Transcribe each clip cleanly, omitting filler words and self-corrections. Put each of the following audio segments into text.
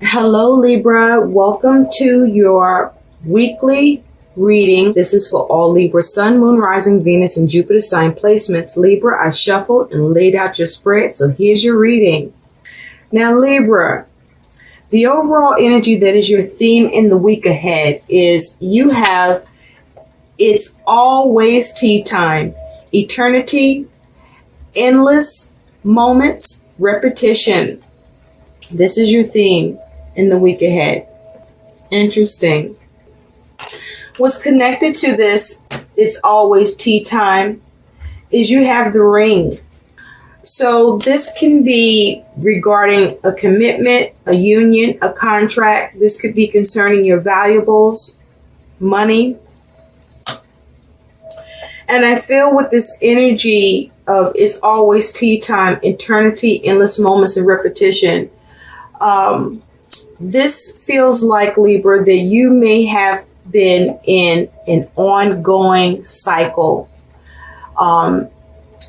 Hello, Libra. Welcome to your weekly reading. This is for all Libra, Sun, Moon, Rising, Venus, and Jupiter sign placements. Libra, I shuffled and laid out your spread, so here's your reading. Now, Libra, the overall energy that is your theme in the week ahead is you have it's always tea time, eternity, endless moments, repetition. This is your theme in the week ahead. Interesting. What's connected to this, it's always tea time, is you have the ring. So this can be regarding a commitment, a union, a contract. This could be concerning your valuables, money. And I feel with this energy of it's always tea time, eternity, endless moments, and repetition, this feels like, Libra, that you may have been in an ongoing cycle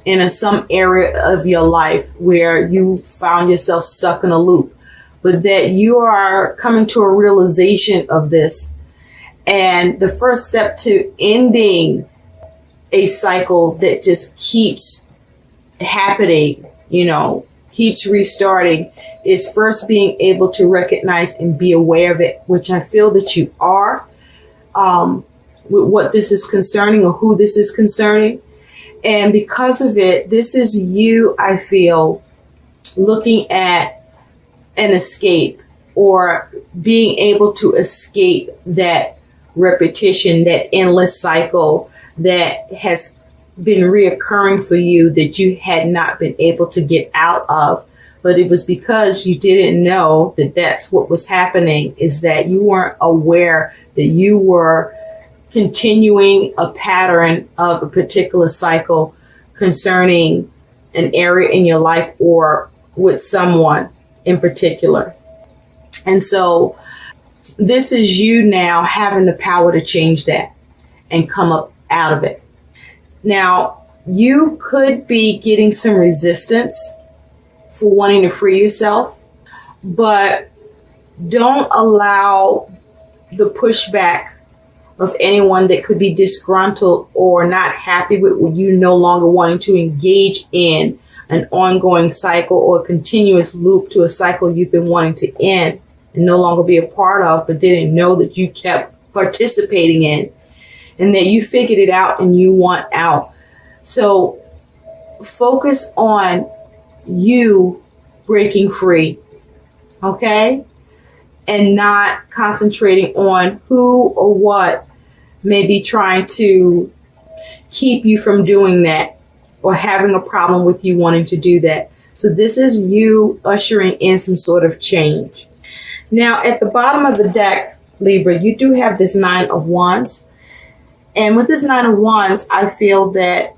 in some area of your life where you found yourself stuck in a loop, but that you are coming to a realization of this. And the first step to ending a cycle that just keeps happening, keeps restarting, is first being able to recognize and be aware of it, which I feel that you are, with what this is concerning or who this is concerning. And because of it, this is you, I feel, looking at an escape or being able to escape that repetition, that endless cycle that has been reoccurring for you that you had not been able to get out of. But it was because you didn't know that that's what was happening, is that you weren't aware that you were continuing a pattern of a particular cycle concerning an area in your life or with someone in particular. And so this is you now having the power to change that and come up out of it. Now, you could be getting some resistance for wanting to free yourself, but don't allow the pushback of anyone that could be disgruntled or not happy with you no longer wanting to engage in an ongoing cycle or a continuous loop to a cycle you've been wanting to end and no longer be a part of, but didn't know that you kept participating in, and that you figured it out and you want out. So focus on you breaking free, okay? And not concentrating on who or what may be trying to keep you from doing that or having a problem with you wanting to do that. So this is you ushering in some sort of change. Now, at the bottom of the deck, Libra, you do have this Nine of Wands. And with this Nine of Wands, I feel that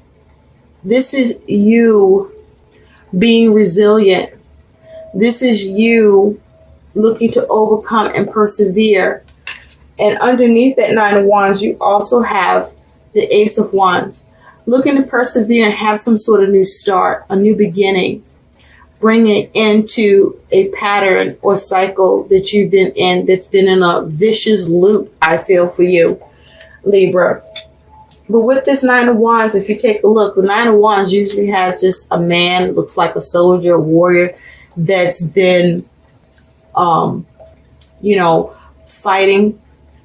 this is you being resilient. This is you looking to overcome and persevere. And underneath that Nine of Wands, you also have the Ace of Wands, looking to persevere and have some sort of new start, a new beginning, bringing into a pattern or cycle that you've been in that's been in a vicious loop, I feel, for you, Libra. But with this Nine of Wands, if you take a look, the Nine of Wands usually has just a man, looks like a soldier, a warrior, that's been, fighting,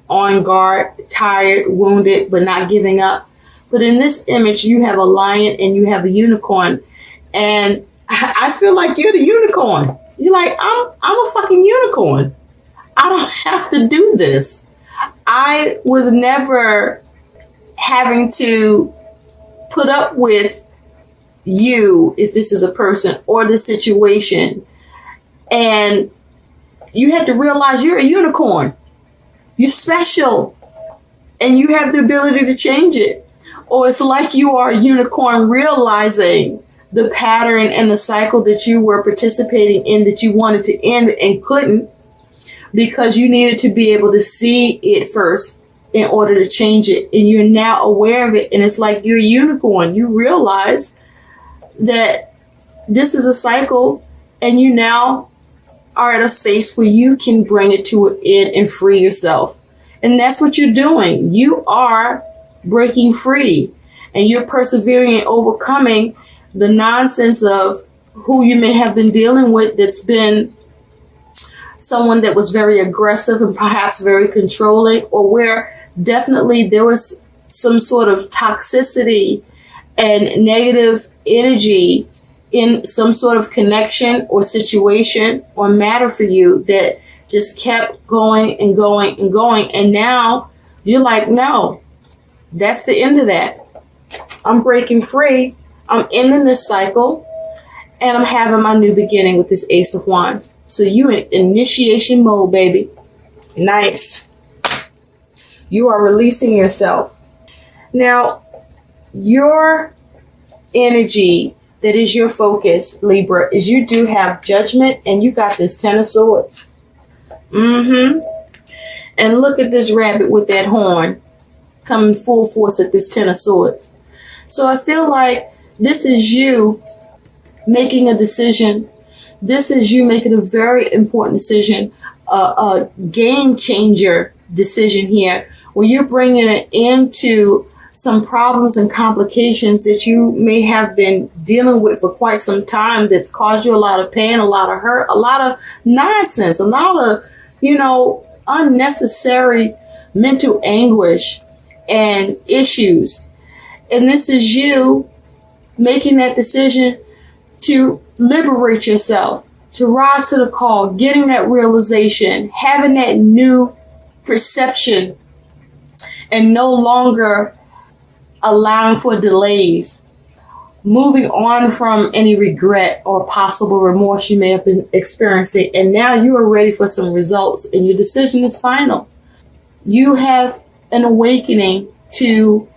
on guard, tired, wounded, but not giving up. But in this image, you have a lion and you have a unicorn. And I feel like you're the unicorn. You're like, I'm a fucking unicorn. I don't have to do this. I was never having to put up with you, if this is a person, or the situation. And you had to realize you're a unicorn. You're special. And you have the ability to change it. Or it's like you are a unicorn realizing the pattern and the cycle that you were participating in that you wanted to end and couldn't, because you needed to be able to see it first in order to change it. And you're now aware of it. And it's like you're a unicorn. You realize that this is a cycle and you now are at a space where you can bring it to an end and free yourself. And that's what you're doing. You are breaking free, and you're persevering and overcoming the nonsense of who you may have been dealing with, that's been someone that was very aggressive and perhaps very controlling, or where definitely there was some sort of toxicity and negative energy in some sort of connection or situation or matter for you that just kept going and going and going. And now you're like, no, that's the end of that. I'm breaking free. I'm ending this cycle, and I'm having my new beginning with this Ace of Wands. So you in initiation mode, baby. Nice. You are releasing yourself. Now, your energy that is your focus, Libra, is you do have Judgment, and you got this Ten of Swords. And look at this rabbit with that horn coming full force at this Ten of Swords. So I feel like this is you making a decision. This is you making a very important decision, a game changer decision here, where you're bringing it into some problems and complications that you may have been dealing with for quite some time, that's caused you a lot of pain, a lot of hurt, a lot of nonsense, a lot of, unnecessary mental anguish and issues. And this is you making that decision to liberate yourself, to rise to the call, getting that realization, having that new perception, and no longer allowing for delays, moving on from any regret or possible remorse you may have been experiencing. And now you are ready for some results, and your decision is final. You have an awakening to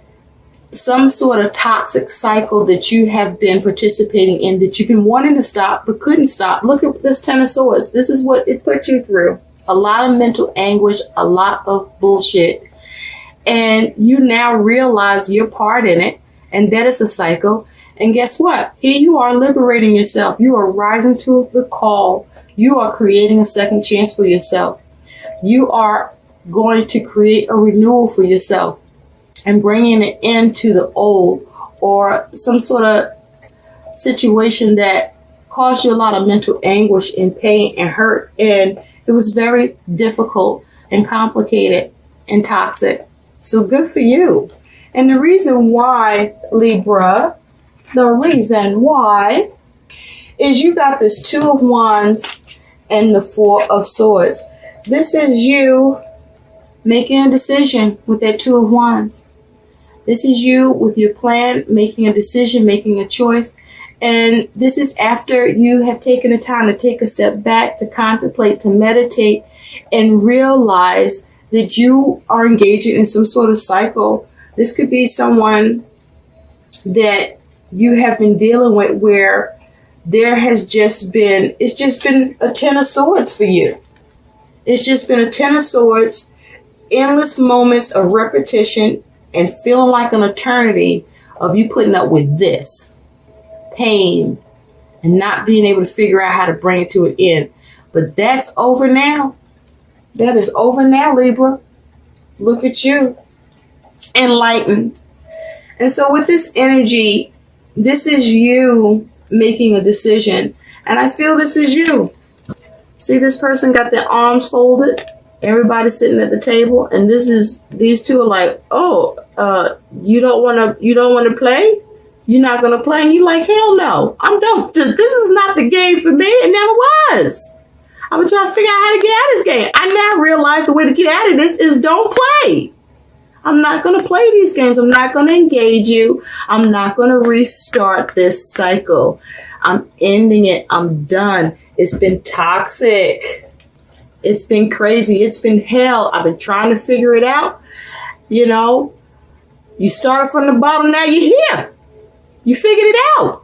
some sort of toxic cycle that you have been participating in, that you've been wanting to stop but couldn't stop. Look at this Ten of Swords. This is what it put you through. A lot of mental anguish, a lot of bullshit. And you now realize your part in it, and that is a cycle. And guess what? Here you are liberating yourself. You are rising to the call. You are creating a second chance for yourself. You are going to create a renewal for yourself and bringing it into the old, or some sort of situation that caused you a lot of mental anguish and pain and hurt. And it was very difficult and complicated and toxic. So good for you. And the reason why, Libra, is you got this Two of Wands and the Four of Swords. This is you making a decision with that Two of Wands. This is you with your plan, making a decision, making a choice. And this is after you have taken the time to take a step back, to contemplate, to meditate, and realize that you are engaging in some sort of cycle. This could be someone that you have been dealing with, where there has just been, it's just been a Ten of Swords for you. It's just been a Ten of Swords, endless moments of repetition, and feeling like an eternity of you putting up with this pain and not being able to figure out how to bring it to an end. But that's over now. That is over now, Libra. Look at you, enlightened. And so with this energy, this is you making a decision. And I feel this is you. See, this person got their arms folded. Everybody's sitting at the table, and these two are like, you don't want to play? You're not going to play? And you're like, hell no, I'm done. This is not the game for me. It never was. I've been trying to figure out how to get out of this game. I now realize the way to get out of this is don't play. I'm not going to play these games. I'm not going to engage you. I'm not going to restart this cycle. I'm ending it. I'm done. It's been toxic. It's been crazy. It's been hell. I've been trying to figure it out. You started from the bottom. Now you're here. You figured it out.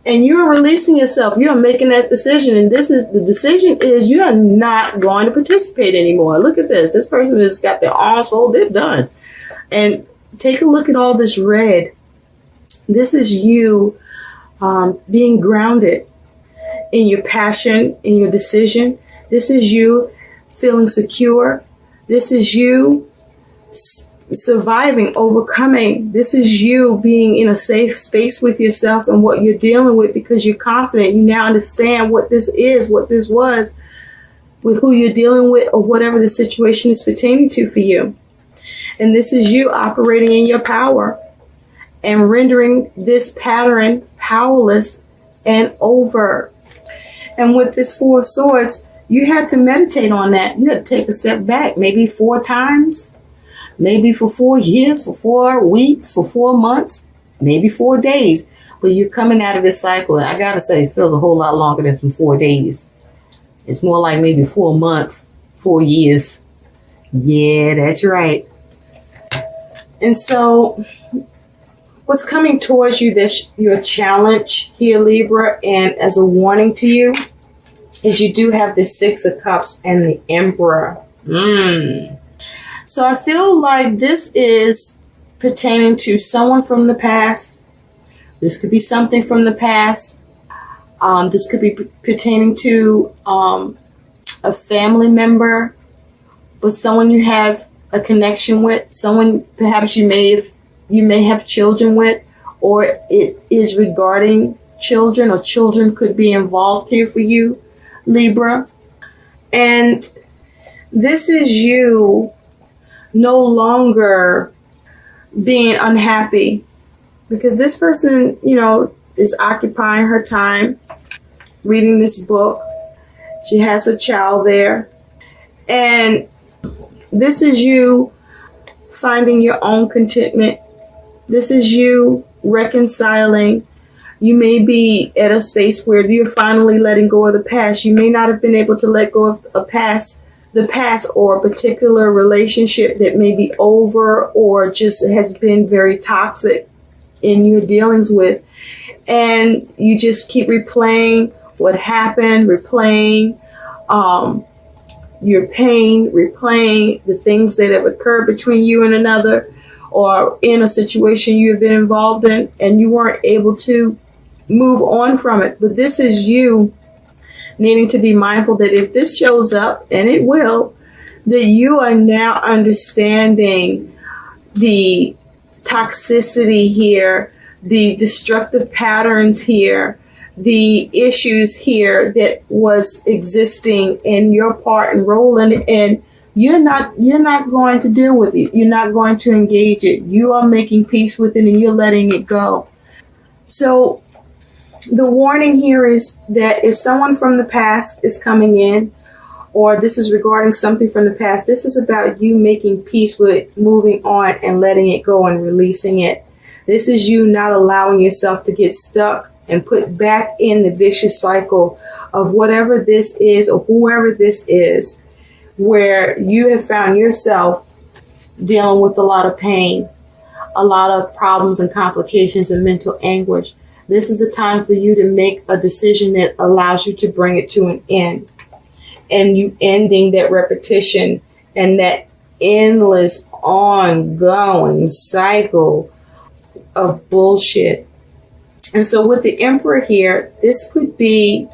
And you're releasing yourself. You're making that decision. And the decision is you are not going to participate anymore. Look at this. This person has got their arms folded. They're done. And take a look at all this red. This is you being grounded. in your passion, in your decision. This is you feeling secure. This is you surviving, overcoming. This is you being in a safe space with yourself and what you're dealing with, because you're confident. You now understand what this is, what this was, with who you're dealing with, or whatever the situation is pertaining to for you. And this is you operating in your power and rendering this pattern powerless and over. And with this Four of Swords, you had to meditate on that. You had to take a step back, maybe 4 times, maybe for 4 years, for 4 weeks, for 4 months, maybe 4 days. But you're coming out of this cycle. And I got to say, it feels a whole lot longer than some 4 days. It's more like maybe 4 months, 4 years. Yeah, that's right. And so what's coming towards you, this your challenge here, Libra, and as a warning to you, is you do have the Six of Cups and the Emperor. So I feel like this is pertaining to someone from the past. This could be something from the past. This could be pertaining to a family member, but someone you have a connection with, someone perhaps you may have children with, or it is regarding children, or children could be involved here for you, Libra. And this is you no longer being unhappy, because this person, is occupying her time reading this book. She has a child there. And this is you finding your own contentment. This is you reconciling. You may be at a space where you're finally letting go of the past. You may not have been able to let go of the past, or a particular relationship that may be over or just has been very toxic in your dealings with. And you just keep replaying what happened, replaying your pain, replaying the things that have occurred between you and another, or in a situation you've been involved in, and you weren't able to move on from it. But this is you needing to be mindful that if this shows up, and it will, that you are now understanding the toxicity here, the destructive patterns here, the issues here that was existing in your part and role in it, and you're not going to deal with it. You're not going to engage it. You are making peace with it, and you're letting it go. So the warning here is that if someone from the past is coming in, or this is regarding something from the past, this is about you making peace with moving on and letting it go and releasing it. This is you not allowing yourself to get stuck and put back in the vicious cycle of whatever this is, or whoever this is, where you have found yourself dealing with a lot of pain, a lot of problems and complications and mental anguish. This is the time for you to make a decision that allows you to bring it to an end, and you ending that repetition and that endless ongoing cycle of bullshit. And so with the Emperor here, this could be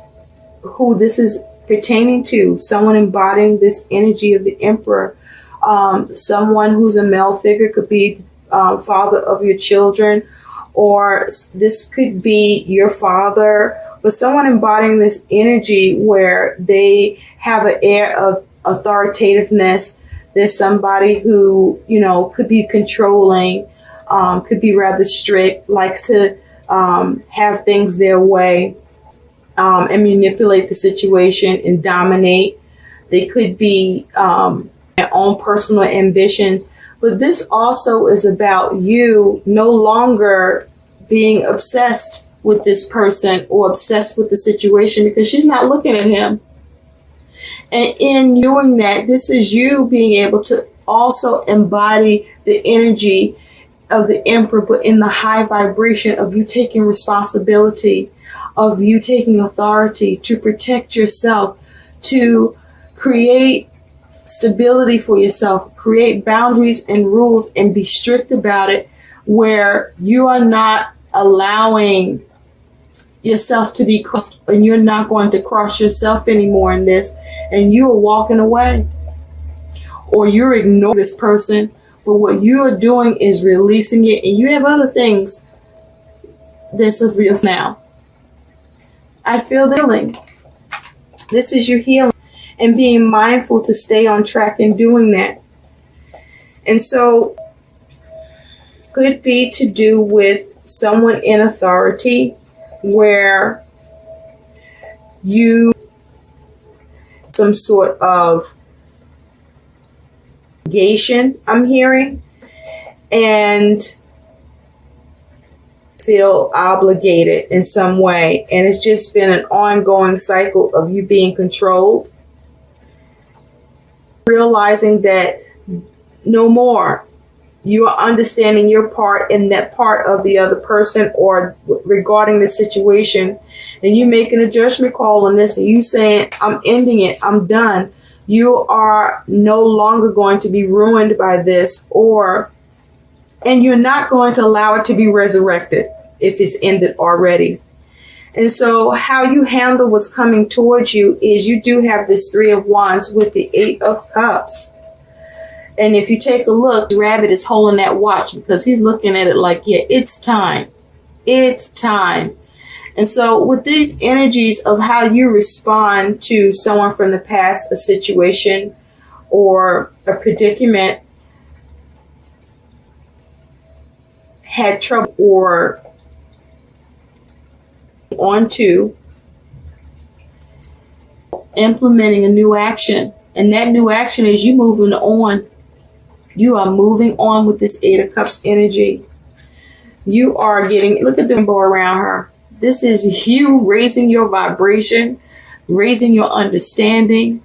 who this is pertaining to, someone embodying this energy of the Emperor. Someone who's a male figure, could be father of your children, or this could be your father, but someone embodying this energy where they have an air of authoritativeness. There's somebody who, could be controlling, could be rather strict, likes to have things their way, and manipulate the situation and dominate. They could be their own personal ambitions. But this also is about you no longer being obsessed with this person or obsessed with the situation, because she's not looking at him. And in doing that, this is you being able to also embody the energy of the Emperor, but in the high vibration of you taking responsibility, of you taking authority to protect yourself, to create stability for yourself, create boundaries and rules, and be strict about it, where you are not allowing yourself to be crossed, and you're not going to cross yourself anymore in this, and you are walking away, or you're ignoring this person, but what you are doing is releasing it, and you have other things that's of real now. I feel the healing. This is your healing, and being mindful to stay on track in doing that. And so could be to do with someone in authority, where you some sort of obligation, I'm hearing, and feel obligated in some way, and it's just been an ongoing cycle of you being controlled, realizing that no more. You are understanding your part in that part of the other person or regarding the situation, and you making a judgment call on this, and you saying, I'm ending it, I'm done. You are no longer going to be ruined by this, and you're not going to allow it to be resurrected if it's ended already. And so how you handle what's coming towards you is you do have this 3 of Wands with the 8 of Cups. And if you take a look, the rabbit is holding that watch because he's looking at it like, yeah, it's time. It's time. And so with these energies of how you respond to someone from the past, a situation or a predicament, had trouble or onto implementing a new action. And that new action is you moving on. You are moving on with this 8 of Cups energy. You are getting, look at the rainbow around her. This is you raising your vibration, raising your understanding.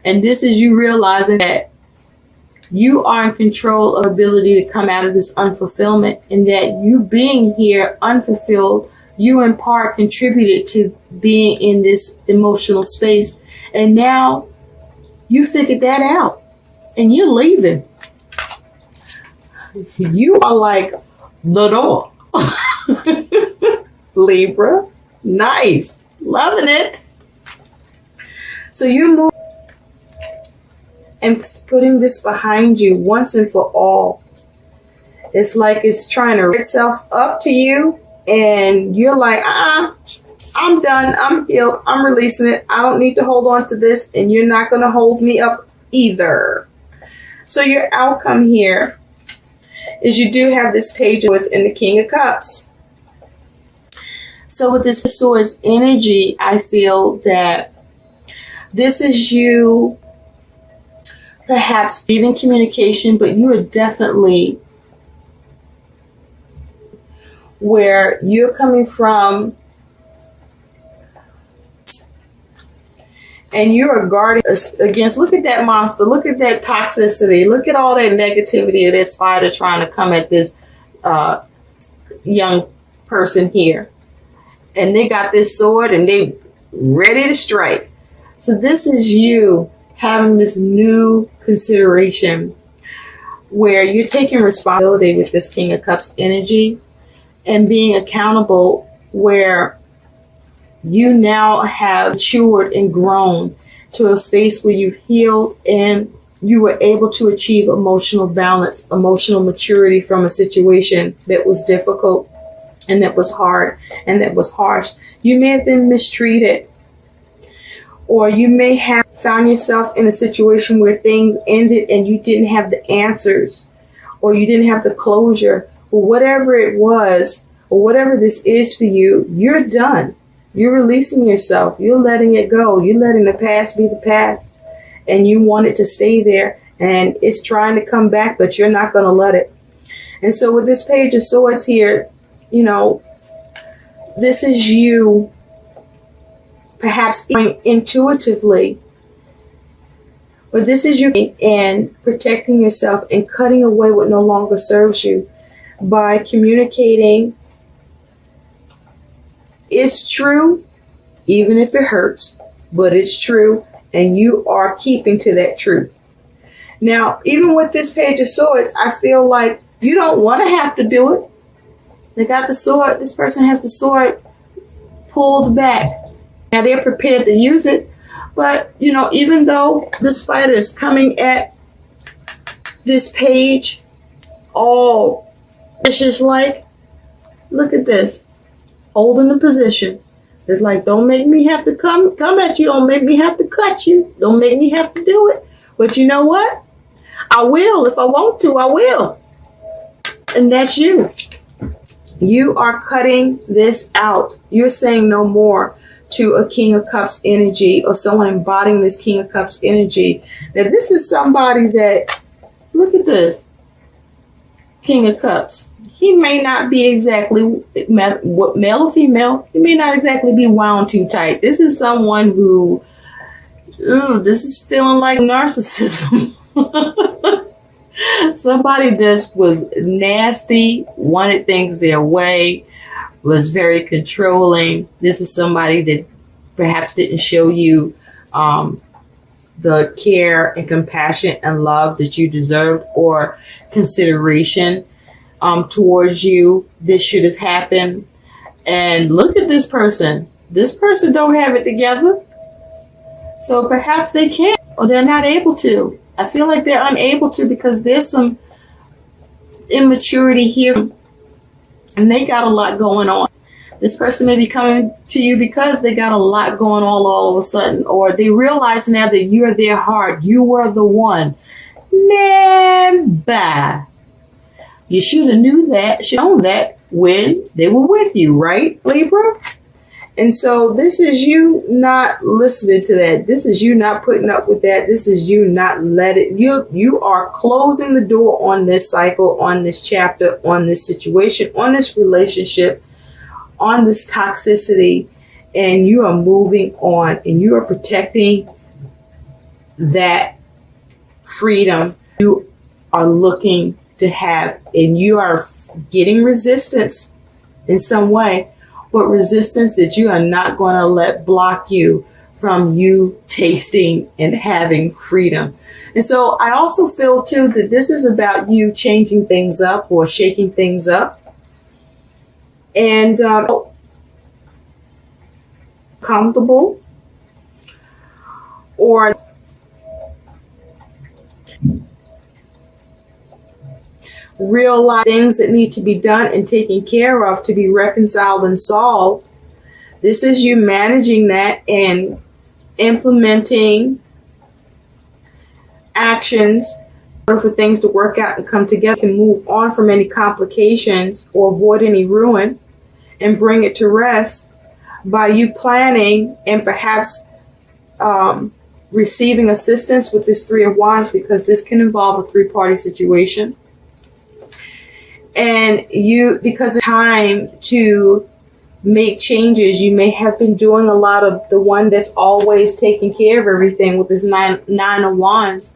And this is you realizing that you are in control of ability to come out of this unfulfillment, and that you being here unfulfilled, you in part contributed to being in this emotional space. And now you figured that out and you're leaving. You are like the door. Libra. Nice. Loving it. So you move and putting this behind you once and for all. It's like it's trying to rid itself up to you, and you're like, I'm done. I'm healed. I'm releasing it. I don't need to hold on to this, and you're not going to hold me up either. So your outcome here is you do have this Page of Swords and the King of Cups. So with this Swords energy, I feel that this is you perhaps leaving communication, but you are definitely where you're coming from, and you are guarding against, look at that monster, look at that toxicity, look at all that negativity of that spider trying to come at this young person here. And they got this sword and they ready to strike. So this is you having this new consideration where you're taking responsibility with this King of Cups energy and being accountable, where you now have matured and grown to a space where you've healed and you were able to achieve emotional balance, emotional maturity from a situation that was difficult and that was hard and that was harsh. You may have been mistreated, or you may have found yourself in a situation where things ended and you didn't have the answers, or you didn't have the closure, or whatever it was, or whatever this is for you, you're done. You're releasing yourself. You're letting it go. You're letting the past be the past, and you want it to stay there, and it's trying to come back, but you're not going to let it. And so with this Page of Swords here, you know, this is you perhaps intuitively, but this is you and protecting yourself and cutting away what no longer serves you by communicating. It's true, even if it hurts, but it's true, and you are keeping to that truth. Now, even with this Page of Swords, I feel like you don't want to have to do it. They got the sword. This person has the sword pulled back. Now they're prepared to use it, but you know, even though the spider is coming at this page, all vicious like, look at this, holding the position. It's like, don't make me have to come at you. Don't make me have to cut you. Don't make me have to do it. But you know what? I will. If I want to, I will. And that's you. You are cutting this out. You're saying no more to a King of Cups energy or someone embodying this King of Cups energy. Now, this is somebody that, look at this, King of Cups. He may not be exactly male or female. He may not exactly be wound too tight. This is someone who, this is feeling like narcissism. Somebody that was nasty, wanted things their way, was very controlling. This is somebody that perhaps didn't show you the care and compassion and love that you deserved, or consideration towards you. This should have happened. And look at this person. This person don't have it together. So perhaps they can't, or they're not able to. I feel like they're unable to because there's some immaturity here and they got a lot going on. This person may be coming to you because they got a lot going on all of a sudden, or they realize now that you're their heart. You were the one. Never. You should have known that when they were with you, right, Libra? And so this is you not listening to that. This is you not putting up with that. This is you not letting, you are closing the door on this cycle, on this chapter, on this situation, on this relationship, on this toxicity, and you are moving on and you are protecting that freedom you are looking to have, and you are getting resistance in some way. But resistance that you are not going to let block you from you tasting and having freedom. And so I also feel too that this is about you changing things up or shaking things up. And comfortable or realize things that need to be done and taken care of to be reconciled and solved. This is you managing that and implementing actions in order for things to work out and come together. You can move on from any complications or avoid any ruin and bring it to rest by you planning and perhaps receiving assistance with this Three of Wands, because this can involve a three-party situation. And you, because it's time to make changes, you may have been doing a lot of the one that's always taking care of everything with this nine of Wands,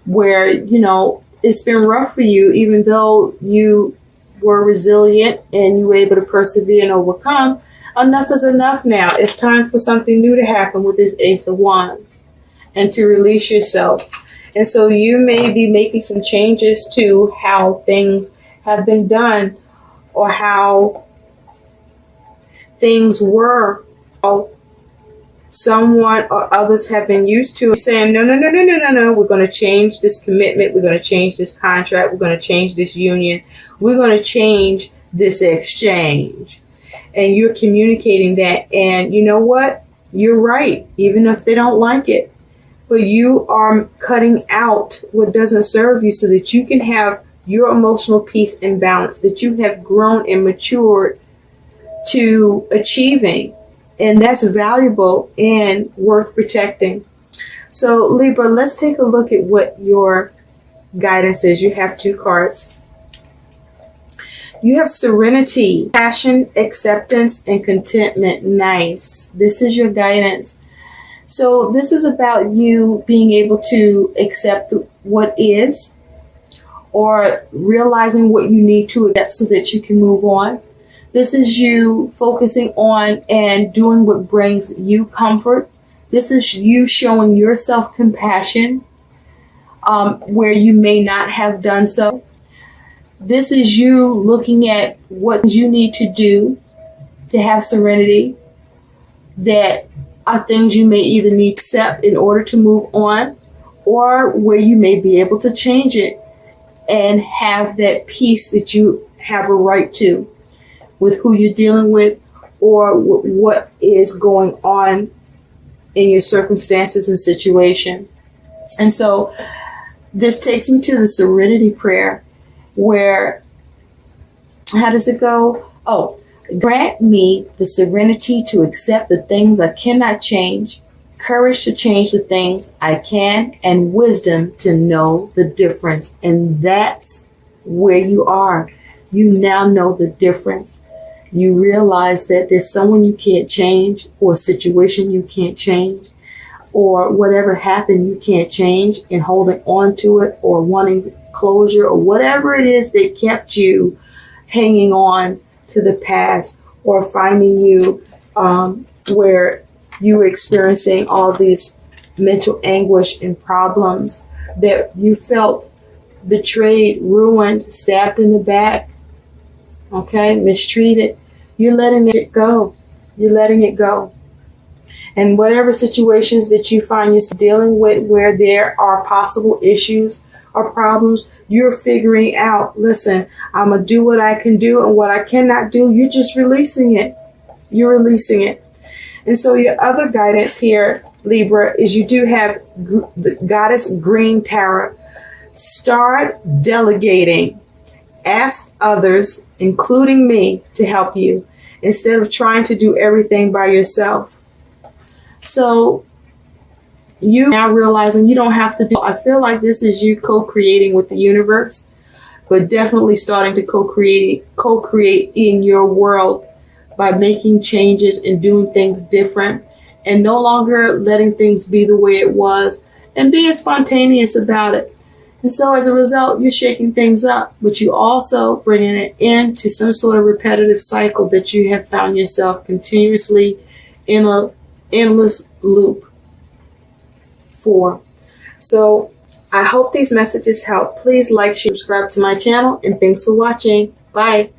where, you know, it's been rough for you, even though you were resilient and you were able to persevere and overcome. Enough is enough now. It's time for something new to happen with this Ace of Wands and to release yourself. And so you may be making some changes to how things have been done or how things were, how someone or others have been used to, saying, no, we're going to change this commitment. We're going to change this contract. We're going to change this union. We're going to change this exchange. And you're communicating that. And you know what? You're right, even if they don't like it. But you are cutting out what doesn't serve you so that you can have your emotional peace and balance that you have grown and matured to achieving. And that's valuable and worth protecting. So Libra, let's take a look at what your guidance is. You have two cards. You have serenity, passion, acceptance, and contentment. Nice. This is your guidance. So this is about you being able to accept what is, or realizing what you need to accept so that you can move on. This is you focusing on and doing what brings you comfort. This is you showing yourself compassion where you may not have done so. This is you looking at what you need to do to have serenity, that are things you may either need to accept in order to move on, or where you may be able to change it and have that peace that you have a right to with who you're dealing with, or what is going on in your circumstances and situation. And so this takes me to the serenity prayer, where, how does it go? Oh, grant me the serenity to accept the things I cannot change, courage to change the things I can, and wisdom to know the difference. And that's where you are. You now know the difference. You realize that there's someone you can't change, or a situation you can't change, or whatever happened you can't change, and holding on to it or wanting closure or whatever it is that kept you hanging on to the past, or finding you where you were experiencing all these mental anguish and problems, that you felt betrayed, ruined, stabbed in the back, okay, mistreated. You're letting it go. You're letting it go. And whatever situations that you find yourself dealing with where there are possible issues or problems, you're figuring out, listen, I'm going to do what I can do, and what I cannot do, you're just releasing it. You're releasing it. And so your other guidance here, Libra, is you do have the Goddess Green Tarot. Start delegating. Ask others, including me, to help you, instead of trying to do everything by yourself. So you now realizing you don't have to do, I feel like this is you co-creating with the universe, but definitely starting to co-create in your world by making changes and doing things different, and no longer letting things be the way it was, and being spontaneous about it. And so as a result, you're shaking things up, but you also bringing it into some sort of repetitive cycle that you have found yourself continuously in a endless loop for. So I hope these messages help. Please like, share, subscribe to my channel, and thanks for watching. Bye.